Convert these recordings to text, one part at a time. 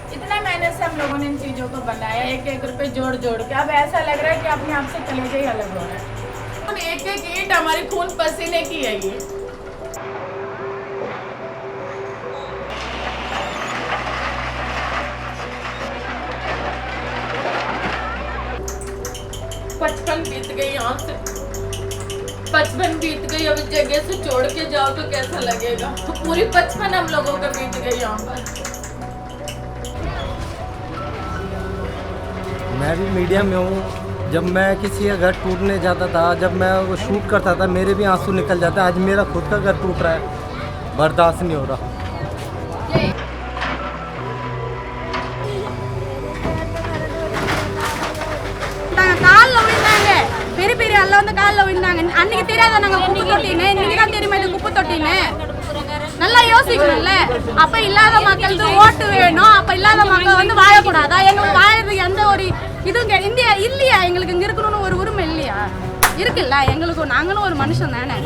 इतना मेहनत से हम लोगों ने इन चीज़ों को बनाया, एक एक रुपए जोड़ जोड़ के। अब ऐसा लग रहा है कि अपने आप से कलेजे ही अलग हो रहा है। और एक एक ईंट हमारी खून पसीने की है ये। बचपन बीत गई यहाँ से, बचपन बीत गई। अब इस जगह से छोड़ के जाओ तो कैसा लगेगा। तो पूरी बचपन हम लोगों का बीत गई यहाँ पर। मैं भी मीडिया में हूँ। जब मैं किसी का घर टूटने जाता था, जब मैं वो शूट करता था, मेरे भी आंसू निकल जाते। आज मेरा खुद का घर टूट रहा है, बर्दाश्त नहीं हो रहा। பெரிய பெரிய அல்ல வந்து காலில் விழுந்தாங்க. அன்னைக்கு தெரியாத நாங்கள் குப்பை தொட்டின்னு, இன்னைக்கு தான் தெரியுமா இது குப்பை தொட்டின்னு. நல்லா யோசிக்கணும்ல. அப்ப இல்லாத மக்களுக்கு ஓட்டு வேணும், அப்ப இல்லாத மக்கள் வந்து வாழக்கூடாதா? எங்களுக்கு வாழறதுக்கு எந்த ஒரு இதுவும் இந்தியா இல்லையா? எங்களுக்கு இங்க இருக்கணும்னு ஒரு உரிமை இல்லையா? இருக்குல்ல. எங்களுக்கும் நாங்களும் ஒரு மனுஷன் தானே,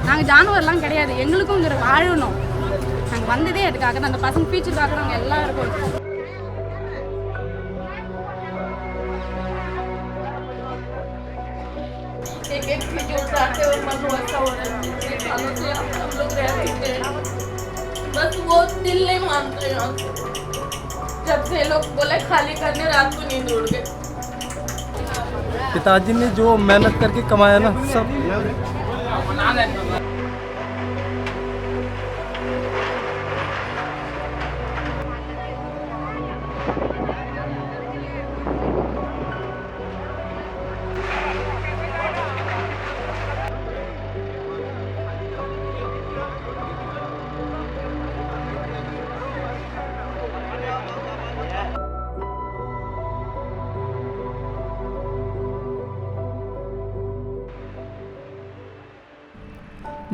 நாங்கள் ஜானுவர்லாம் கிடையாது. எங்களுக்கும் இங்கே வாழணும். நாங்கள் வந்ததே அதுக்காக தான், அந்த பசங்க ஃபியூச்சருக்காக நாங்கள் எல்லாம் இருக்கோம். एक एक चीज उठाते हुए मन वैसा हो रहा है। सालों से हम लोग रह रहे हैं, बस वो दिल नहीं मानते यहाँ से। जब से लोग बोले खाली करने, रात को नींद उड़ गई। पिताजी ने जो मेहनत करके कमाया ना, सब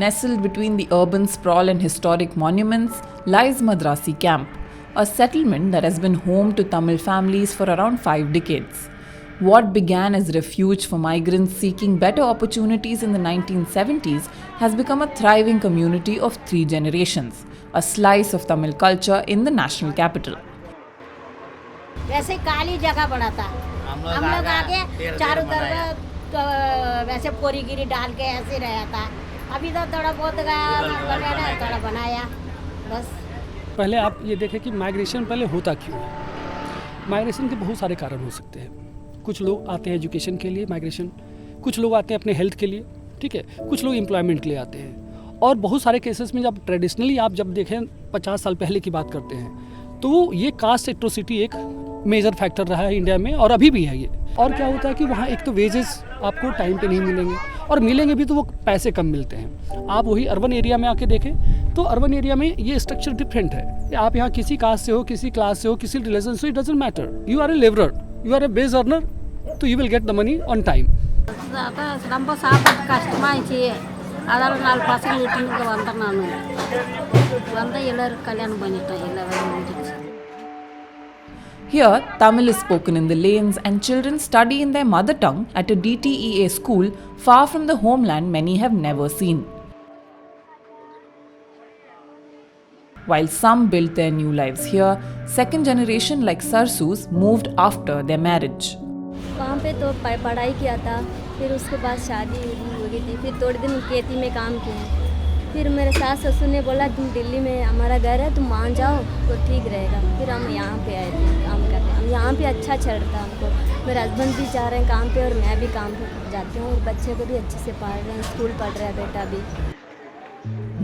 Nestled between the urban sprawl and historic monuments lies Madrasi Camp, a settlement that has been home to Tamil families for around 5 decades. What began as refuge for migrants seeking better opportunities in the 1970s has become a thriving community of 3 generations, a slice of Tamil culture in the national capital. वैसे काली जगह बड़ा था, हम लोग आगे चारों तरफ वैसे पोरीगिरी डाल के ऐसे रहा था। अभी तो थोड़ा बहुत बनाया, थोड़ा बनाया बस। पहले आप ये देखें कि माइग्रेशन पहले होता क्यों है। माइग्रेशन के बहुत सारे कारण हो सकते हैं। कुछ लोग आते हैं एजुकेशन के लिए माइग्रेशन, कुछ लोग आते हैं अपने हेल्थ के लिए, ठीक है, कुछ लोग एम्प्लॉयमेंट के लिए आते हैं। और बहुत सारे केसेस में जब ट्रेडिशनली आप जब देखें 50 साल पहले की बात करते हैं, तो ये कास्ट एट्रोसिटी एक मेजर फैक्टर रहा है इंडिया में, और अभी भी है ये। और क्या होता है कि वहाँ एक तो वेजेस आपको टाइम पे नहीं मिलेंगे, और मिलेंगे भी तो वो पैसे कम मिलते हैं। आप वही अर्बन एरिया में आके देखें तो अर्बन एरिया में ये स्ट्रक्चर डिफरेंट है। आप यहाँ किसी कास्ट से हो, किसी क्लास से हो, किसी रिलीजन से, it doesn't matter. You are a labourer, you are a base earner, तो you will get the money on time. ரொம்ப சாப்பிட்டு கஷ்டமாயிடுச்சு. அதால் 4 பசங்க வீட்டுக்கு வந்தேன். நான் வந்தால் எல்லோரும் கல்யாணம் பண்ணிட்டேன். எல்லா வேலையும் முடிஞ்சிடுச்சு. Here, Tamil is spoken in the lanes and children study in their mother tongue at a DTEA school far from the homeland many have never seen. While some built their new lives here, second generation like Sarsus moved after their marriage. वहाँ पे तो पढ़ाई किया था, फिर उसके बाद शादी हो गई थी, फिर थोड़े दिन खेती में काम किया. फिर मेरे सास ससुर ने बोला तुम दिल्ली में हमारा घर है, तुम मान जाओ तो ठीक रहेगा. फिर हम यहाँ पे आए थे काम करने. हम यहाँ पे अच्छा चल रहा था हमको. मेरे हस्बैंड भी जा रहे हैं काम पे और मैं भी काम पे जाती हूँ. और बच्चे को भी अच्छे से पढ़ रहे हैं, स्कूल पढ़ रहा है बेटा भी.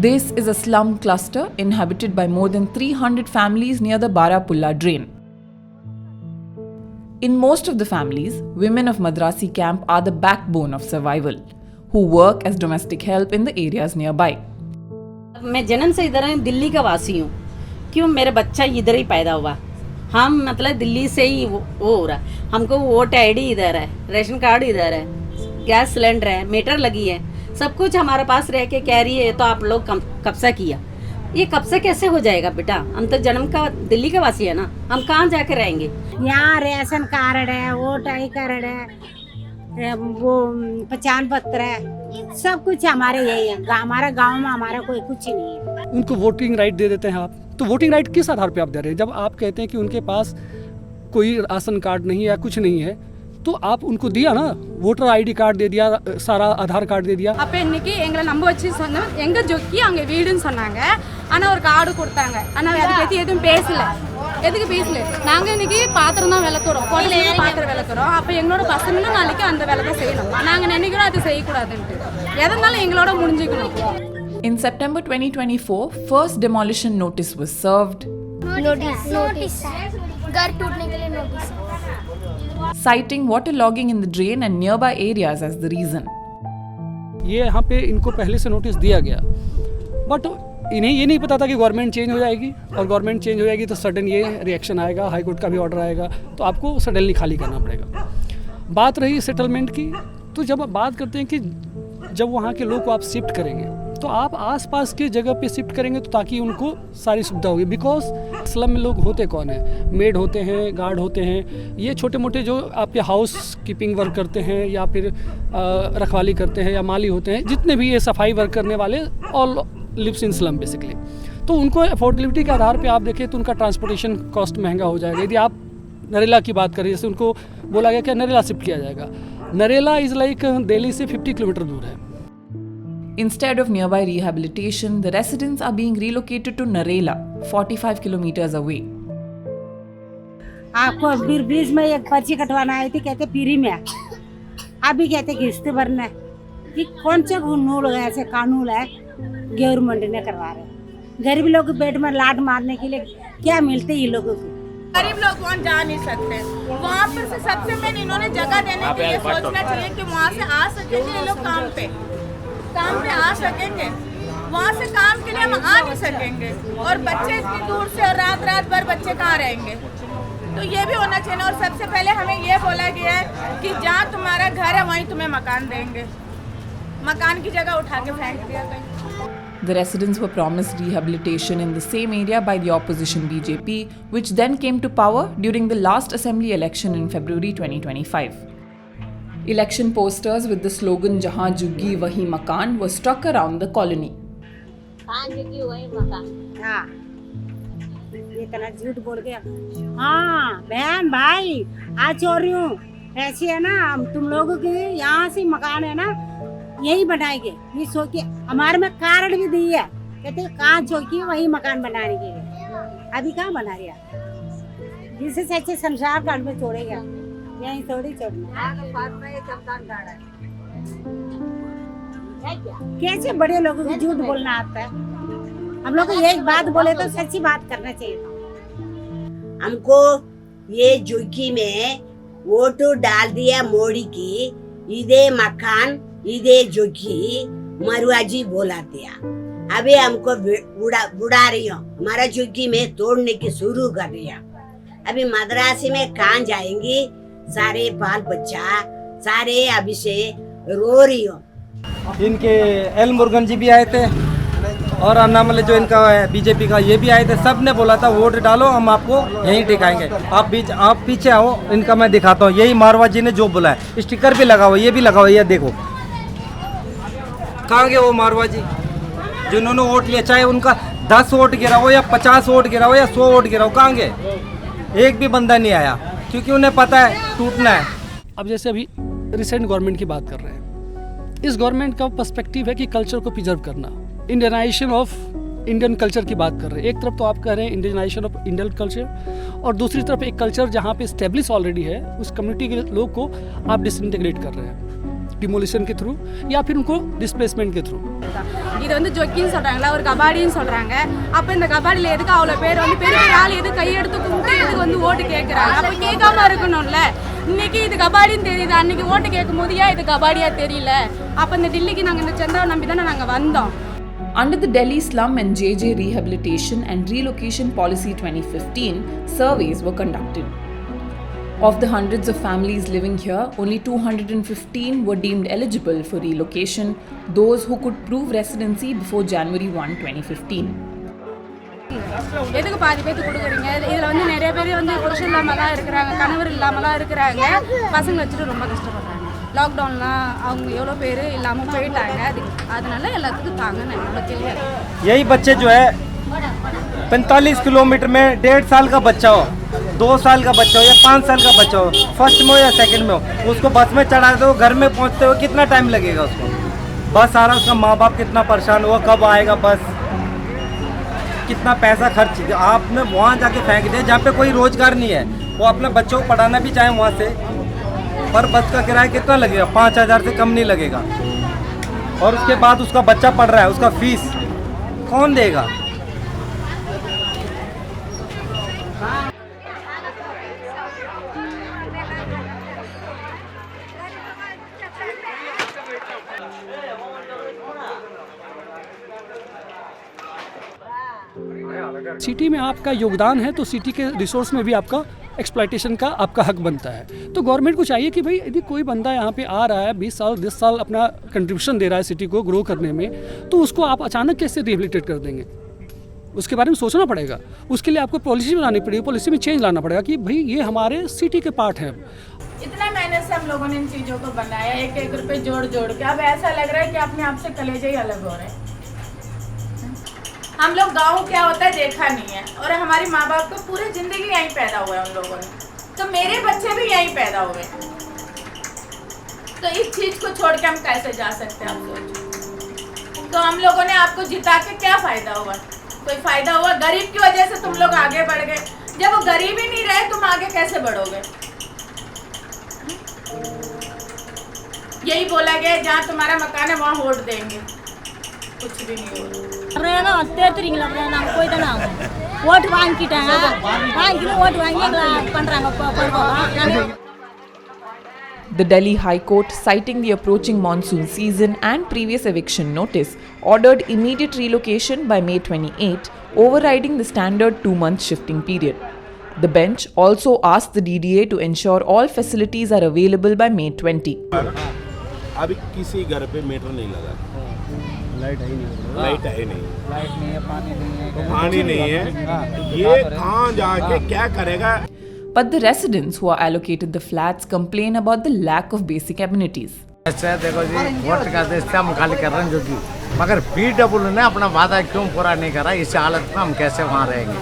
This is a slum cluster inhabited by more than 300 families near the Barapulla drain. In most of the families, women of Madrasi camp are the backbone of survival, who work as domestic help in the areas nearby. मैं जन्म से इधर हूँ, दिल्ली का वासी हूँ. क्यों? मेरा बच्चा इधर ही पैदा हुआ. हम मतलब दिल्ली से ही वो हो रहा. हमको वोट आईडी इधर है, रेशन कार्ड इधर है, गैस सिलेंडर है, मीटर लगी है, सब कुछ हमारे पास रह के कह रही है तो आप लोग कब्जा किया. ये कब्जा कैसे हो जाएगा बेटा? हम तो जन्म का दिल्ली का वासी है ना, हम कहाँ जाकर रहेंगे? यहाँ रेशन कार्ड है, वोट आई कार्ड है, वो पहचान पत्र है, सब कुछ हमारे यही है। हमारा गांव में हमारा कोई कुछ ही नहीं है। उनको वोटिंग राइट दे देते हैं आप, तो वोटिंग राइट किस आधार पे आप दे रहे हैं? जब आप कहते हैं कि उनके पास कोई राशन कार्ड नहीं है या कुछ नहीं है, तो आप उनको दिया ना, वोटर आईडी कार्ड दे दिया, सारा आधार कार्ड दे दिया। அப்போ இன்னைக்கு எங்களை நம்ப வச்சு சொன்னோம், எங்க ஜொக்கி அங்கே வீடுன்னு சொன்னாங்க. ஆனால் ஒரு கார்டு கொடுத்தாங்க. ஆனால் அதை பற்றி எதுவும் பேசல. எதுக்கு பேசல? நாங்கள் இன்னைக்கு பாத்திரம் தான் விளக்குறோம், ஹோட்டலில் பாத்திரம் விளக்குறோம். அப்போ எங்களோட பசங்களும் நாளைக்கு அந்த வேலை தான் செய்யணும். நாங்கள் நினைக்கிறோம் அது செய்யக்கூடாதுன்ட்டு. எதனாலும் எங்களோட முடிஞ்சுக்கணும். In September 2024, first demolition notice was served, notice घर टूटने के लिए notice. citing waterlogging in the drain and nearby areas as the reason. ये यहाँ पे इनको पहले से नोटिस दिया गया, बट इन्हें ये नहीं पता था कि गवर्नमेंट चेंज हो जाएगी, और गवर्नमेंट चेंज हो जाएगी तो सडन ये रिएक्शन आएगा, हाई कोर्ट का भी ऑर्डर आएगा, तो आपको सडनली खाली करना पड़ेगा। बात रही सेटलमेंट की, तो जब आप बात करते हैं कि जब वहाँ के लोग को आप शिफ्ट करेंगे, तो आप आसपास के जगह पे शिफ्ट करेंगे तो ताकि उनको सारी सुविधा होगी। बिकॉज स्लम में लोग होते कौन है? मेड होते हैं, गार्ड होते हैं, ये छोटे मोटे जो आपके हाउस कीपिंग वर्क करते हैं या फिर रखवाली करते हैं या माली होते हैं, जितने भी ये सफाई वर्क करने वाले, all lives in slum basically. तो उनको अफोर्डेबिलिटी के आधार पे आप देखें तो उनका ट्रांसपोर्टेशन कॉस्ट महंगा हो जाएगा। यदि आप नरेला की बात करें, जैसे उनको बोला गया कि नरेला शिफ्ट किया जाएगा, नरेला इज़ लाइक दिल्ली से 50 किलोमीटर दूर है। Instead of nearby rehabilitation, the residents are being relocated to Narela, 45 kilometers away. आपको बीच में एक पर्ची कटवाना आई थी, कहते फ्री में, अभी कहते किस्त भरना है। कि कौन सा नूल है, ऐसे कानून है गवर्नमेंट ने करवा रहे। गरीब लोग के पेट में लात मारने के लिए क्या मिलते ये लोगों को? गरीब लोग वहाँ जा नहीं सकते। वहाँ पर से सबसे मेन इन्होंने जगह देने के लिए सोचना चाहिए कि वहाँ से आ सकेंगे ये लोग काम पे आ सकेंगे। वहाँ से काम के लिए हम आ नहीं सकेंगे, और बच्चे इतनी दूर से और रात भर बच्चे कहाँ रहेंगे? तो ये भी होना चाहिए। और सबसे पहले हमें ये बोला गया है कि जहाँ तुम्हारा घर है वहीं तुम्हें मकान देंगे, मकान की जगह उठा के फेंक दिया कहीं। The residents were promised rehabilitation in the same area by the opposition BJP, which then came to power during the last assembly election in February 2025. Election posters with the slogan "Jahan Juggi Wahi Makan" were stuck around the colony. हाँ, इतना झूठ बोल गया। हाँ बहन भाई, आज चोर रही हूँ, ऐसी है ना, हम तुम लोगों के यहाँ से मकान है ना, यही बनाएंगे। ये सोच के हमारे में कारण भी दी है, कहते कहाँ चौकी वही मकान बनाने के लिए। अभी कहाँ बना रहा? जिससे सच्चे शमशान घाट में छोड़ेगा, यहीं थोड़ी छोड़ना। कैसे बड़े लोगों को झूठ बोलना आता है? हम लोग को एक बात बोले तो सच्ची बात करना चाहिए। हमको ये जुग्गी में वोट डाल दिया मोदी की, इधे मकान इधे जुग्गी मरुआजी बोला दिया। अभी हमको बुढ़ा रही हो, हमारा जुग्गी में तोड़ने की शुरू कर रही है। अभी मद्रासी में कहाँ जाएंगी? सारे बाल बच्चा सारे अभी से रो रही हो। इनके एल मुरुगन जी भी आए थे, और अन्नामले जो इनका है बीजेपी का, ये भी आए थे। सब ने बोला था वोट डालो, हम आपको यहीं टिकाएंगे। आप पीछे आओ, इनका मैं दिखाता हूँ। यही मारवा जी ने जो बोला है, स्टिकर भी लगा हुआ, ये भी लगा हुआ, ये देखो। कहाँ गए वो मारवा जी जिन्होंने वोट लिया? चाहे उनका 10 वोट गिरा हो या 50 वोट गिरा हो या 100 वोट गिरा हो, कहाँ गए? एक भी बंदा नहीं आया, क्योंकि उन्हें पता है टूटना है। अब जैसे अभी रिसेंट गवर्नमेंट की बात कर रहे हैं, इस गवर्नमेंट का पर्सपेक्टिव है कि कल्चर को प्रिजर्व करना, इंडियनाइजेशन ऑफ इंडियन कल्चर की बात कर रहे हैं। एक तरफ तो आप कह रहे हैं इंडियनाइजेशन ऑफ इंडियन कल्चर, और दूसरी तरफ एक कल्चर जहाँ पे स्टेब्लिश ऑलरेडी है, उस कम्युनिटी के लोग को आप डिसइंटीग्रेट कर रहे हैं डिमोलिशन के थ्रू या फिर उनको डिस्प्लेसमेंट के थ्रू। இது வந்து ஜொக்கின்னு சொல்றாங்களா, ஒரு கபாடின்னு சொல்றாங்க. அப்ப இந்த கபாடியில எதுக்கு அவ்வளவு பேர் வந்து பெரிய ஆள் எது கையெடுத்து கும்பிட்டு இதுக்கு வந்து ஓட்டு கேட்கறாங்க? அப்ப கேட்காம இருக்கணும்ல. இன்னைக்கு இது கபாடின்னு தெரியுது, அன்னைக்கு ஓட்டு கேட்கும் போது ஏன் இது கபாடியா தெரியல? அப்ப இந்த டில்லிக்கு நாங்க இந்த சந்திராவை நம்பி தானே நாங்க வந்தோம். Under the Delhi Slum and JJ Rehabilitation and Relocation Policy 2015, surveys were conducted. Of the hundreds of families living here, only 215 were deemed eligible for relocation, those who could prove residency before January 1, 2015. எதுக்கு பாதி பேருக்கு கொடுக்குறீங்க? இதில் வந்து நிறைய பேர் வந்து புருஷன் இல்லாமல் தான் இருக்கிறாங்க, கணவர் இல்லாமல் தான் இருக்கிறாங்க, பசங்க வச்சுட்டு ரொம்ப கஷ்டப்படுறாங்க. லாக்டவுன்லாம் அவங்க எவ்வளோ பேர் இல்லாமல் போயிட்டாங்க. அதனால எல்லாத்துக்கும் தாங்கன்னு என்னோட கேள்வி. यही बच्चे जो है 45 किलोमीटर में 1.5 साल का बच्चा हो, 2 साल का बच्चा हो या 5 साल का बच्चा हो, फर्स्ट में हो या सेकंड में हो, उसको बस में चढ़ा दो, घर में पहुंचते हुए कितना टाइम लगेगा उसको? बस आ रहा, उसका माँ बाप कितना परेशान हुआ, कब आएगा बस, कितना पैसा खर्च आपने वहाँ जाके फेंक दिया जहाँ पे कोई रोजगार नहीं है. वो अपने बच्चों को पढ़ाना भी चाहे वहाँ से, पर बस का किराया कितना लगेगा? 5,000 से कम नहीं लगेगा. और उसके बाद उसका बच्चा पढ़ रहा है, उसका फीस कौन देगा? सिटी में आपका योगदान है तो सिटी के रिसोर्स में भी आपका एक्सप्लॉयटेशन का आपका हक बनता है. तो गवर्नमेंट को चाहिए कि भाई यदि कोई बंदा यहाँ पे आ रहा है 20 साल 10 साल अपना कंट्रीब्यूशन दे रहा है सिटी को ग्रो करने में, तो उसको आप अचानक कैसे रिहेबिलिटेट कर देंगे? उसके बारे में सोचना पड़ेगा. उसके लिए आपको पॉलिसी बनानी पड़ेगी, पॉलिसी में चेंज लाना पड़ेगा कि भाई ये हमारे सिटी के पार्ट हैं. इतना मेहनत से हम लोगों ने इन चीज़ों को बनाया, एक एक रुपए जोड़ जोड़ के. अब ऐसा लग रहा है कि अपने आप से कलेजे ही अलग हो रहे हैं. हम लोग गांव क्या होता है देखा नहीं है, और हमारे माँ बाप को पूरी जिंदगी यहीं पैदा हुआ है उन लोगों ने, तो मेरे बच्चे भी यहीं पैदा हुए. तो इस चीज़ को छोड़ के हम कैसे जा सकते हैं आप सोचो. तो हम लोगों ने आपको जिता के क्या फ़ायदा हुआ? कोई फ़ायदा हुआ? गरीब की वजह से तुम लोग आगे बढ़ गए. जब वो गरीब ही नहीं रहे तुम आगे कैसे बढ़ोगे? यही बोला गया जहाँ तुम्हारा मकान है वहाँ वोट देंगे, कुछ भी नहीं हो. ஓட்டு வாங்கிட்டாங்க, வாங்கிட்டு ஓட்டு வாங்கி பண்றாங்க. The Delhi High Court, citing the approaching monsoon season and previous eviction notice, ordered immediate relocation by May 28, overriding the standard 2-month shifting period. The bench also asked the DDA to ensure all facilities are available by May 20. अभी किसी घर पे metre नहीं लगा, light है ही नहीं, light है नहीं, लाइट नहीं है, पानी नहीं है. ये कहाँ जाके क्या करेगा? But the residents who are allocated the flats complain about the lack of basic amenities. अच्छा देखो जी, वोट का देश हम खाली कर रहे हैं जो कि, मगर PW ने अपना वादा क्यों पूरा नहीं करा? इस हालत में हम कैसे वहाँ रहेंगे?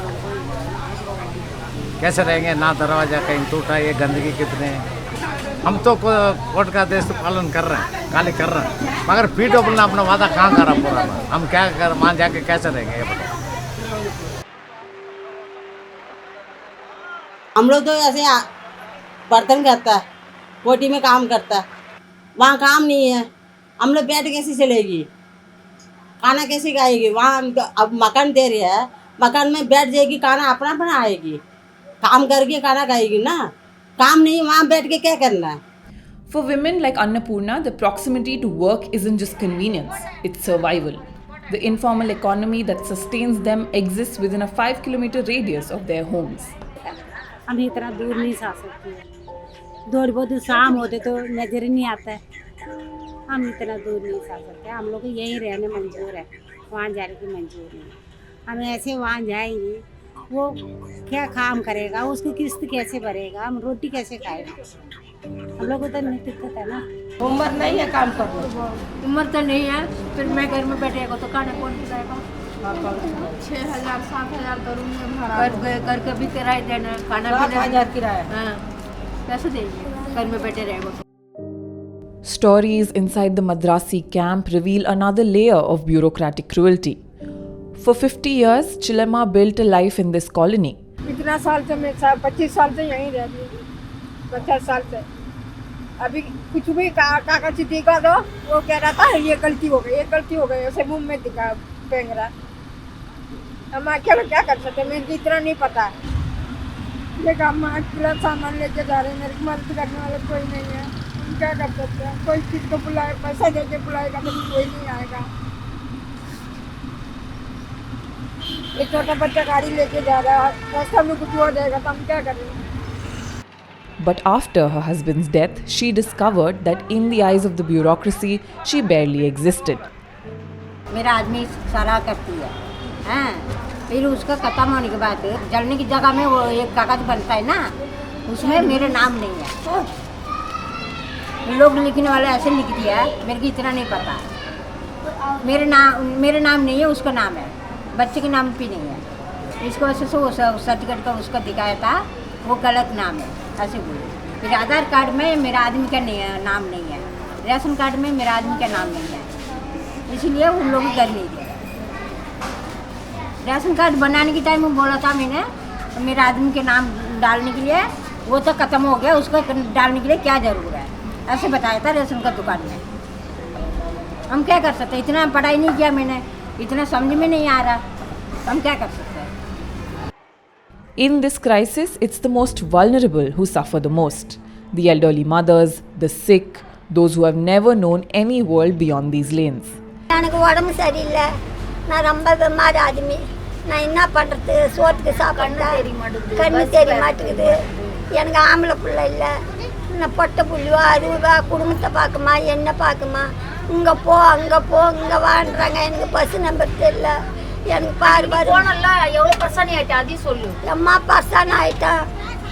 कैसे रहेंगे? ना दरवाजा कहीं टूटा, ये गंदगी कितने. हम तो वोट का देश पालन कर रहे हैं, खाली कर रहे हैं, मगर PW ने अपना वादा कहाँ करा पूरा? हम क्या कर वहाँ जाके कैसे रहेंगे ये बताओ. हम लोग तो ऐसे बर्तन करता है, कोठी में काम करता है, वहाँ काम नहीं है. हम लोग बैठ कैसे चलेगी? खाना कैसे खाएगी? वहाँ अब मकान दे रही है, मकान में बैठ जाएगी, खाना अपना बनाएगी, काम करके खाना खाएगी ना. काम नहीं, वहाँ बैठ के क्या करना है? For women like Annapurna, the proximity to work isn't just convenience, it's survival. The informal economy that sustains them exists within a 5-kilometer radius of their homes. हम इतना दूर नहीं जा सकते. थोड़ी बहुत शाम होते तो नजर ही नहीं आता है. हम इतना दूर नहीं जा सकते. हम लोग यहीं रहने मंजूर है, वहाँ जाने की मंजूर नहीं. हम ऐसे वहाँ जाएंगे, वो क्या काम करेगा? उसकी किस्त कैसे भरेगा? हम रोटी कैसे खाएगा? हम लोग को तो नहीं दिक्कत है ना. उम्र नहीं है काम करने, उम्र तो नहीं है, फिर मैं घर में बैठेगा तो खाना कौन खिलाएगा? 6,000 7,000 करूँगी भाड़ा. घर का भी किराया देना, खाना भी 7,000 किराया. हाँ, कैसे देंगे? घर में बैठे रहेगा. Stories inside the Madrasi camp reveal another layer of bureaucratic cruelty. For 50 years, Chilema built a life in this colony. इतना साल से मैं 25 साल से यहीं रहती हूँ, 50 साल से. अभी कुछ भी कागज दिखा दो, वो कह रहा था ये गलती हो गई, ये गलती हो गई, उसे मुंह में दिखा फेंक रहा. हम अकेले क्या कर सकते? मुझे इतना नहीं पता. ये काम पूरा सामान लेके जा रहे हैं, मेरी मदद करने वाला कोई नहीं है. हम क्या कर सकते हैं? कोई चीज़ को बुलाए, पैसा दे के बुलाएगा तो कोई नहीं आएगा. एक छोटा बच्चा गाड़ी लेके जा रहा है, रास्ता में कुछ हो जाएगा तो हम क्या करेंगे? But after her husband's death, she discovered that in the eyes of the bureaucracy, she barely existed. मेरा आदमी सारा करती है, हाँ. फिर उसका खत्म होने के बाद जलने की जगह में वो एक कागज बनता है ना, उसमें मेरे नाम नहीं है. लोग लिखने वाले ऐसे लिख दिया है, मेरे को इतना नहीं पता। मेरे नाम नहीं है, उसका नाम है, बच्चे के नाम भी नहीं है। इसको वजह से वो सर्टिफिकेट का उसका दिखाया था, वो गलत नाम है ऐसे बोले। फिर आधार कार्ड में मेरा आदमी का नाम नहीं है, राशन कार्ड में मेरा आदमी का नाम नहीं है, इसलिए उन लोग कर नहीं दिया। राशन कार्ड बनाने के टाइम में बोला था मैंने मेरा आदमी के नाम डालने के लिए, वो तो ख़त्म हो गया, उसको डालने के लिए क्या ज़रूर है, ऐसे बताया था राशन का दुकान में। हम क्या कर सकते, इतना पढ़ाई नहीं किया मैंने, इतना समझ में नहीं आ रहा, हम क्या कर सकते हैं। In this crisis, it's the most vulnerable who suffer the most. The elderly mothers, the sick, those who have never known any world beyond these lanes. எனக்கு உடம்பு சரியில்லை, நான் ரொம்ப பெமார் ஆதமி, நான் என்ன பண்ணுறது, சோத்துக்கு சாப்பிட்டா கண்ணு தெரிய மாட்டேங்குது, எனக்கு ஆம்பளை பிள்ளை இல்லை, நான் பொட்டை புள்ளிவா அறுபா குடும்பத்தை பார்க்குமா என்ன பார்க்குமா, இங்கே போ அங்கே போ இங்கே வாண்டுறாங்க, எனக்கு பஸ் நம்பர் தெரியல, எனக்கு பாரு பாரு எவ்வளோ பர்சன் ஆகிட்டா அதையும் சொல்லு। अम्मा परेशान आया,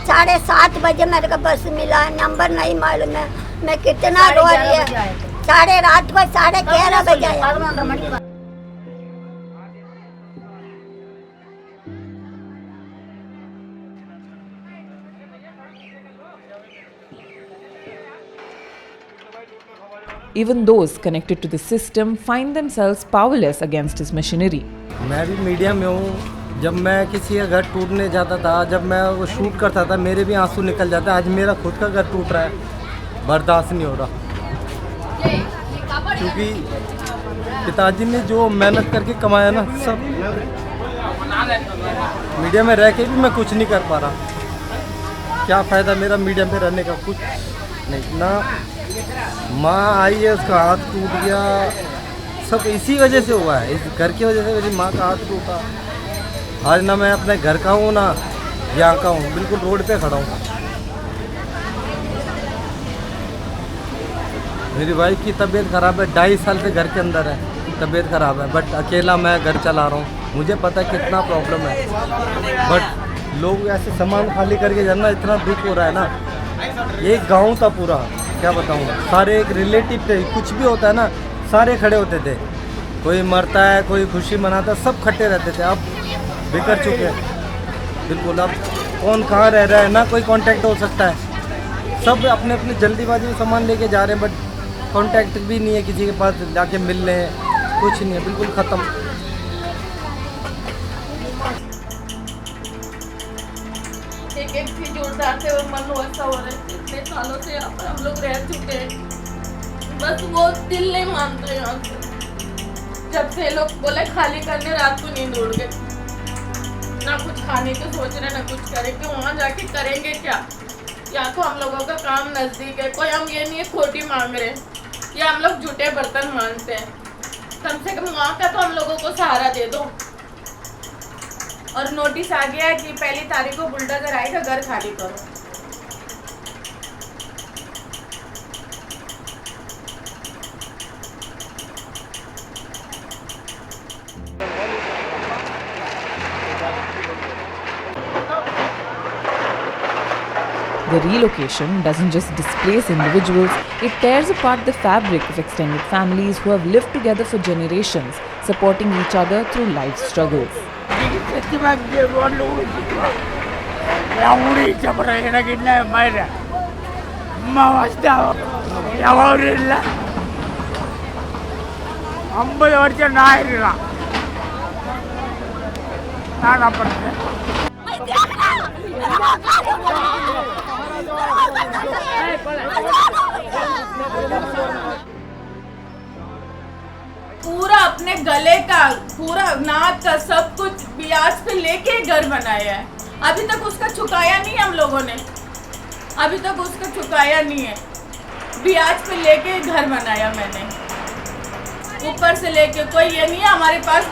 7:30 बजे मेरे को बस मिला, नंबर नहीं मालूम है, मैं कितना रो रही है। साढ़े रात को 11:30 बजे आया। Even those connected to the system find themselves powerless against his machinery. मैं भी मीडिया में हूँ, जब मैं किसी का घर टूटने जाता था, जब मैं वो शूट करता था, मेरे भी आंसू निकल जाते। आज मेरा खुद का घर टूट रहा है, बर्दाश्त नहीं हो रहा, क्योंकि पिताजी ने जो मेहनत करके कमाया ना, सब मीडिया में रह के भी मैं कुछ नहीं कर पा रहा। क्या फ़ायदा मेरा मीडिया में रहने का, कुछ नहीं। ना माँ आई है, उसका हाथ टूट गया, सब इसी वजह से हुआ है, इस घर की वजह से मेरी माँ का हाथ टूटा। आज ना मैं अपने घर का हूँ ना यहाँ का हूँ, बिल्कुल रोड पे खड़ा हूँ। मेरी वाइफ की तबीयत ख़राब है, 2.5 साल से घर के अंदर है, तबीयत ख़राब है, बट अकेला मैं घर चला रहा हूँ। मुझे पता है कितना प्रॉब्लम है, बट लोग ऐसे सामान खाली करके जाना, इतना दुख हो रहा है ना। एक गाँव था पूरा, क्या बताऊँ, सारे एक रिलेटिव थे, कुछ भी होता है ना सारे खड़े होते थे, कोई मरता है कोई खुशी मनाता है, सब खट्टे रहते थे। अब बिखर चुके हैं बिल्कुल। अब कौन कहाँ रह रहा है, ना कोई कांटेक्ट हो सकता है, सब अपने अपने जल्दीबाजी में सामान लेके जा रहे हैं, बट कांटेक्ट भी नहीं है किसी के पास जाके मिल लें, कुछ नहीं है, बिल्कुल ख़त्म। एक चीज जुड़ाते हुए मन वैसा हो रहा है, इतने सालों से यहाँ पर हम लोग रह चुके हैं, बस वो दिल नहीं मानते यहाँ से। जब से लोग बोले खाली करने, रात को नींद उड़ गई, ना कुछ खाने को सोच रहे ना कुछ करेंगे, वहाँ जाके करेंगे क्या। या तो हम लोगों का काम नज़दीक है, कोई हम ये नहीं है खोटी मांग रहे हैं या हम लोग झूठे बर्तन मांगते हैं, कम से कम वहाँ का तो हम लोगों को सहारा दे दो। और नोटिस आ गया है कि 1 तारीख को बुलडोजर आएगा, घर खाली करो। The relocation doesn't just displace individuals, it tears apart the fabric of extended families who have lived together for generations, supporting each other through life's struggles. पूरा अपने गले का, पूरा नाक का, सब कुछ ब्याज पे लेके घर बनाया है। अभी तक उसका चुकाया नहीं हम लोगों ने, अभी तक उसका चुकाया नहीं है। ब्याज पे लेके घर बनाया मैंने, ऊपर से लेके। कोई ये नहीं है हमारे पास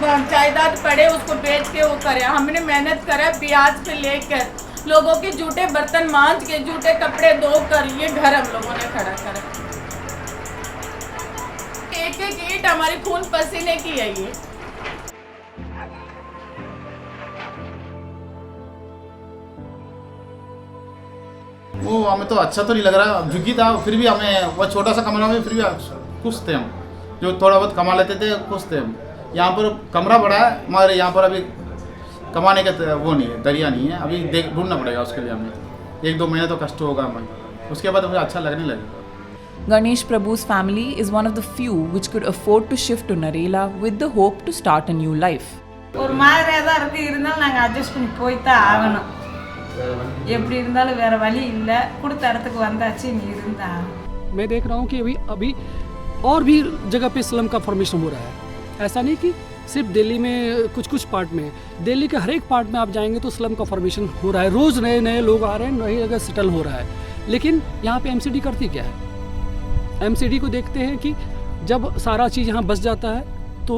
जायदाद पड़े उसको बेच के वो करे, हमने मेहनत करा ब्याज पे लेकर, लोगों के जूठे बर्तन मांज के, जूठे कपड़े धो कर ये घर हम लोगों ने खड़ा करा। एक एक ईंट हमारी खून पसीने की है ये। वो हमें तो अच्छा तो नहीं लग रहा, झुग्गी था फिर भी हमें वो छोटा सा कमरा में फिर भी खुश थे हम, जो थोड़ा बहुत कमा लेते थे खुश थे हम। यहाँ पर कमरा बड़ा है मगर यहाँ पर अभी कमाने का वो नहीं है, दरिया नहीं है, अभी ढूंढना पड़ेगा उसके लिए हमें, 1-2 महीने तो कष्ट होगा हमें, उसके बाद फिर अच्छा लगने लगेगा। Ganesh Prabhu's family is one of the few which could afford to shift to Narela with the hope to start a new life. ஒரு மாதிரியாக தான் இருக்குது, இருந்தாலும் நாங்கள் அட்ஜஸ்ட் பண்ணி போய் தான் ஆகணும். எப்படி இருந்தாலும் வேறு வழி இல்லை, கொடுத்த இடத்துக்கு வந்தாச்சு, நீ இருந்தா. मैं देख रहा हूँ कि अभी और भी जगह पे स्लम का फॉर्मेशन हो रहा है। ऐसा नहीं कि सिर्फ दिल्ली में कुछ पार्ट में, दिल्ली के हर एक पार्ट में आप जाएंगे तो स्लम का फॉर्मेशन हो रहा है, रोज़ नए नए लोग आ रहे हैं, नई जगह सेटल हो रहा है। लेकिन यहाँ पे एमसीडी करती क्या है? एमसीडी को देखते हैं कि जब सारा चीज़ यहाँ बस जाता है तो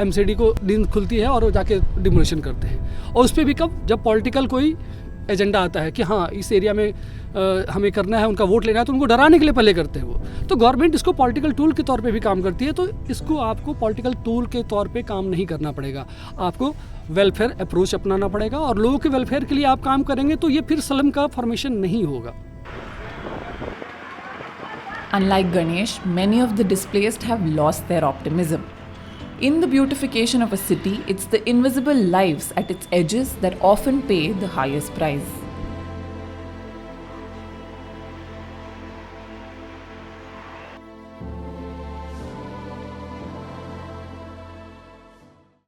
एमसीडी को नींद खुलती है और वो जाके डिमोलिशन करते हैं। और उस पर भी कब, जब पॉलिटिकल कोई एजेंडा आता है कि हाँ इस एरिया में हमें करना है, उनका वोट लेना है, तो उनको डराने के लिए पहले करते हैं वो। तो गवर्नमेंट इसको पॉलिटिकल टूल के तौर पे भी काम करती है, तो इसको आपको पॉलिटिकल टूल के तौर पे काम नहीं करना पड़ेगा, आपको वेलफेयर अप्रोच अपनाना पड़ेगा और लोगों के वेलफेयर के लिए आप काम करेंगे तो ये फिर स्लम का फॉर्मेशन नहीं होगा। Unlike Ganesh, many of the displaced have lost their optimism. In the beautification of a city, it's the invisible lives at its edges that often pay the highest price.